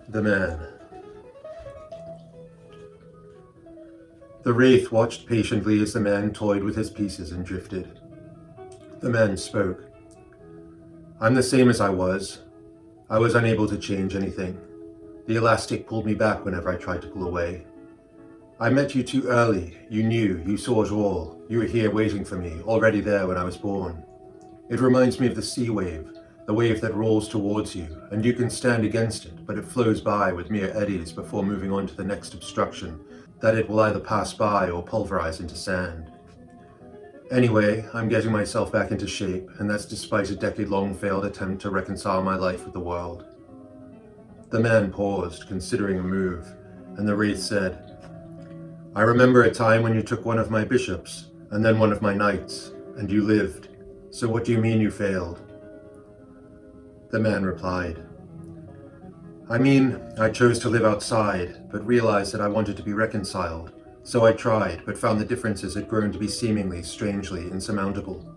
The man. The wraith watched patiently as the man toyed with his pieces and drifted. The man spoke. I'm the same as I was. I was unable to change anything. The elastic pulled me back whenever I tried to pull away. I met you too early. You knew, you saw it all. You were here waiting for me, already there when I was born. It reminds me of the sea wave, the wave that rolls towards you, and you can stand against it, but it flows by with mere eddies before moving on to the next obstruction, that it will either pass by or pulverize into sand. Anyway, I'm getting myself back into shape, and that's despite a decade-long failed attempt to reconcile my life with the world. The man paused, considering a move, and the wraith said, I remember a time when you took one of my bishops, and then one of my knights, and you lived. So what do you mean you failed? The man replied, I mean, I chose to live outside, but realized that I wanted to be reconciled. So I tried, but found the differences had grown to be seemingly, strangely insurmountable.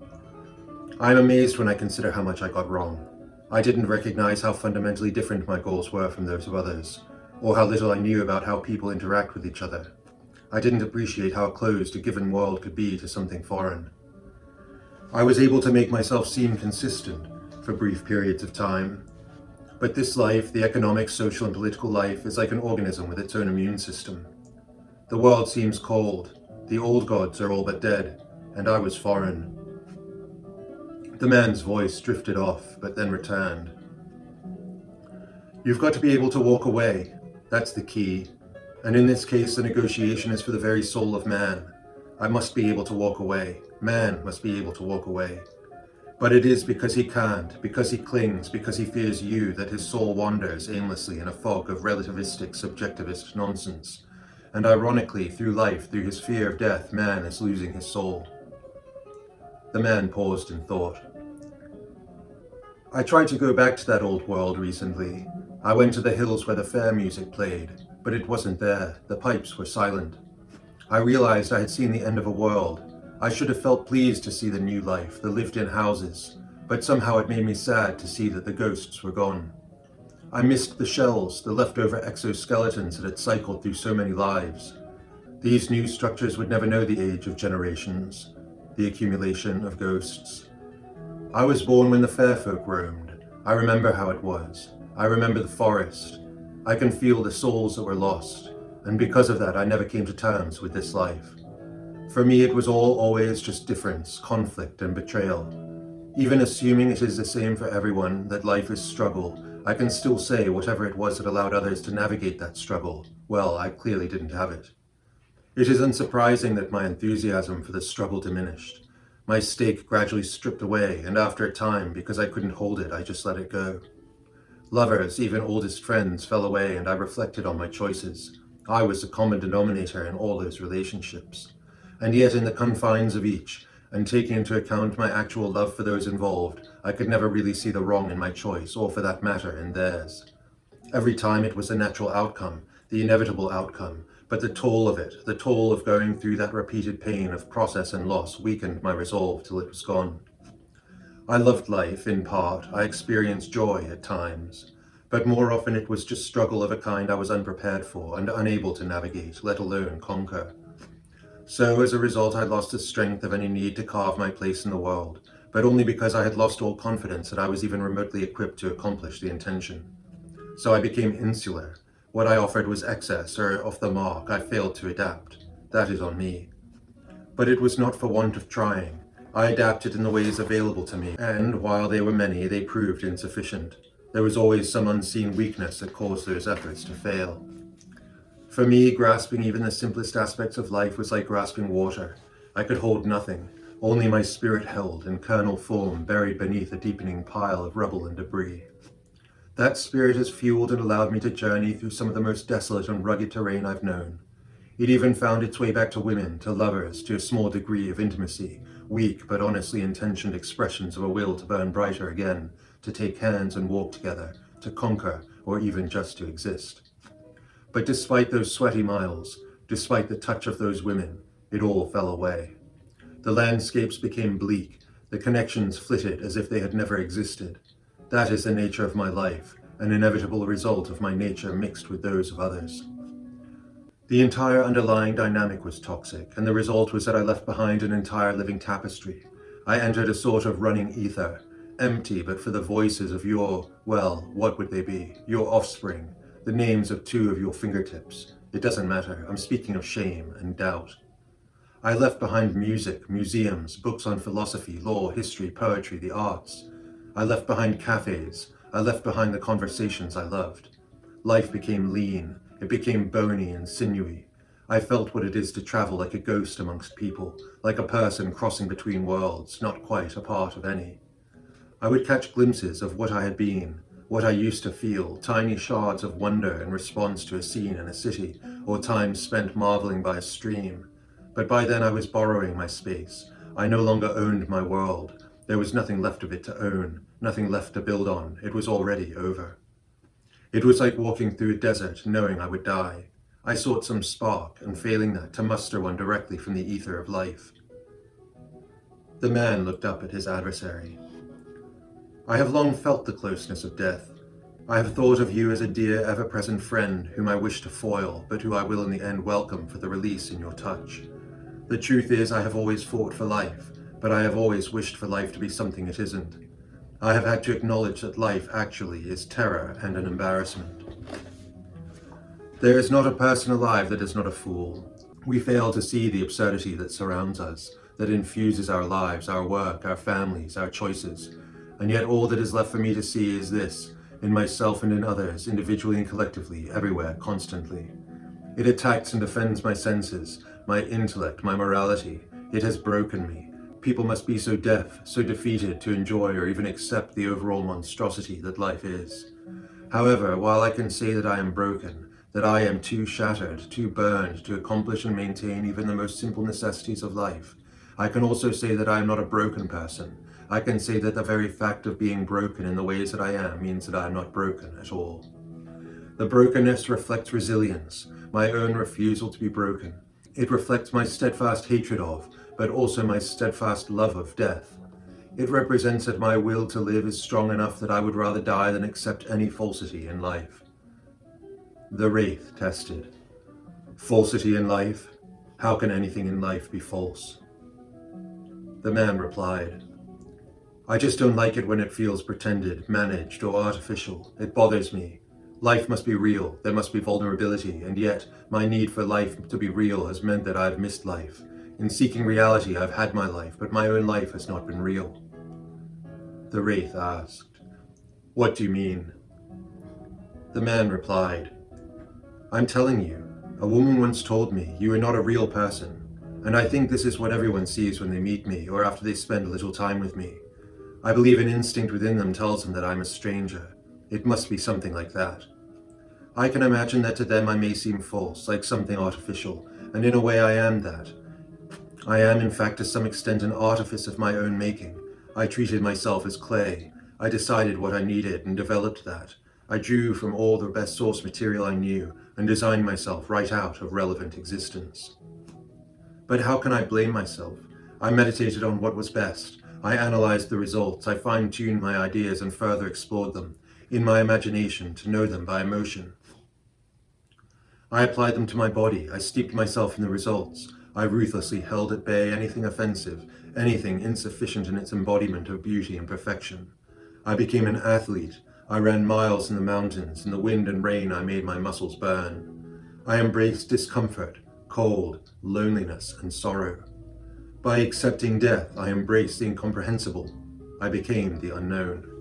I'm amazed when I consider how much I got wrong. I didn't recognize how fundamentally different my goals were from those of others, or how little I knew about how people interact with each other. I didn't appreciate how closed a given world could be to something foreign. I was able to make myself seem consistent for brief periods of time. But this life, the economic, social, and political life, is like an organism with its own immune system. The world seems cold. The old gods are all but dead, and I was foreign. The man's voice drifted off, but then returned. You've got to be able to walk away. That's the key. And in this case, the negotiation is for the very soul of man. I must be able to walk away. Man must be able to walk away. But it is because he can't, because he clings, because he fears you, that his soul wanders aimlessly in a fog of relativistic, subjectivist nonsense. And ironically, through life, through his fear of death, man is losing his soul. The man paused in thought. I tried to go back to that old world recently. I went to the hills where the fair music played, but it wasn't there. The pipes were silent. I realized I had seen the end of a world. I should have felt pleased to see the new life, the lived-in houses, but somehow it made me sad to see that the ghosts were gone. I missed the shells, the leftover exoskeletons that had cycled through so many lives. These new structures would never know the age of generations, the accumulation of ghosts. I was born when the fair folk roamed. I remember how it was. I remember the forest. I can feel the souls that were lost, and because of that I never came to terms with this life. For me it was all always just difference, conflict, and betrayal. Even assuming it is the same for everyone, that life is struggle, I can still say whatever it was that allowed others to navigate that struggle, well, I clearly didn't have it. It is unsurprising that my enthusiasm for the struggle diminished. My stake gradually stripped away, and after a time, because I couldn't hold it, I just let it go. Lovers, even oldest friends, fell away, and I reflected on my choices. I was the common denominator in all those relationships. And yet in the confines of each, and taking into account my actual love for those involved, I could never really see the wrong in my choice, or for that matter, in theirs. Every time it was the natural outcome, the inevitable outcome, but the toll of it, the toll of going through that repeated pain of process and loss, weakened my resolve till it was gone. I loved life, in part. I experienced joy at times, but more often it was just struggle of a kind I was unprepared for and unable to navigate, let alone conquer. So, as a result, I lost the strength of any need to carve my place in the world, but only because I had lost all confidence that I was even remotely equipped to accomplish the intention. So I became insular. What I offered was excess, or off the mark. I failed to adapt. That is on me. But it was not for want of trying. I adapted in the ways available to me, and while they were many, they proved insufficient. There was always some unseen weakness that caused those efforts to fail. For me, grasping even the simplest aspects of life was like grasping water. I could hold nothing. Only my spirit held, in kernel form, buried beneath a deepening pile of rubble and debris. That spirit has fueled and allowed me to journey through some of the most desolate and rugged terrain I've known. It even found its way back to women, to lovers, to a small degree of intimacy, weak but honestly intentioned expressions of a will to burn brighter again, to take hands and walk together, to conquer, or even just to exist. But despite those sweaty miles, despite the touch of those women, it all fell away. The landscapes became bleak, the connections flitted as if they had never existed. That is the nature of my life. an inevitable result of my nature mixed with those of others. The entire underlying dynamic was toxic, and the result was that I left behind an entire living tapestry. I entered a sort of running ether, empty but for the voices of your, well, what would they be? Your offspring, the names of two of your fingertips. It doesn't matter, I'm speaking of shame and doubt. I left behind music, museums, books on philosophy, law, history, poetry, the arts. I left behind cafes. I left behind the conversations I loved. Life became lean. It became bony and sinewy. I felt what it is to travel like a ghost amongst people, like a person crossing between worlds, not quite a part of any. I would catch glimpses of what I had been, what I used to feel, tiny shards of wonder in response to a scene in a city, or time spent marveling by a stream. But by then I was borrowing my space. I no longer owned my world. There was nothing left of it to own, nothing left to build on. It was already over. It was like walking through a desert, knowing I would die. I sought some spark, and failing that, to muster one directly from the ether of life. The man looked up at his adversary. I have long felt the closeness of death. I have thought of you as a dear, ever-present friend whom I wish to foil, but who I will in the end welcome for the release in your touch. The truth is, I have always fought for life, but I have always wished for life to be something it isn't. I have had to acknowledge that life actually is terror and an embarrassment. There is not a person alive that is not a fool. We fail to see the absurdity that surrounds us, that infuses our lives, our work, our families, our choices. And yet all that is left for me to see is this, in myself and in others, individually and collectively, everywhere, constantly. It attacks and defends my senses, my intellect, my morality. It has broken me. People must be so deaf, so defeated to enjoy or even accept the overall monstrosity that life is. However, while I can say that I am broken, that I am too shattered, too burned to accomplish and maintain even the most simple necessities of life, I can also say that I am not a broken person. I can say that the very fact of being broken in the ways that I am means that I am not broken at all. The brokenness reflects resilience, my own refusal to be broken. It reflects my steadfast hatred of, but also my steadfast love of death. It represents that my will to live is strong enough that I would rather die than accept any falsity in life. The Wraith tested. Falsity in life? How can anything in life be false? The man replied, I just don't like it when it feels pretended, managed, or artificial. It bothers me. Life must be real, there must be vulnerability, and yet my need for life to be real has meant that I've missed life. In seeking reality, I've had my life, but my own life has not been real. The Wraith asked, What do you mean? The man replied, I'm telling you, a woman once told me you are not a real person, and I think this is what everyone sees when they meet me or after they spend a little time with me. I believe an instinct within them tells them that I'm a stranger. It must be something like that. I can imagine that to them I may seem false, like something artificial, and in a way I am that. I am, in fact, to some extent an artifice of my own making. I treated myself as clay. I decided what I needed and developed that. I drew from all the best source material I knew and designed myself right out of relevant existence. But how can I blame myself? I meditated on what was best. I analyzed the results. I fine-tuned my ideas and further explored them, in my imagination, to know them by emotion. I applied them to my body. I steeped myself in the results. I ruthlessly held at bay anything offensive, anything insufficient in its embodiment of beauty and perfection. I became an athlete. I ran miles in the mountains. In the wind and rain, I made my muscles burn. I embraced discomfort, cold, loneliness, and sorrow. By accepting death, I embraced the incomprehensible. I became the unknown.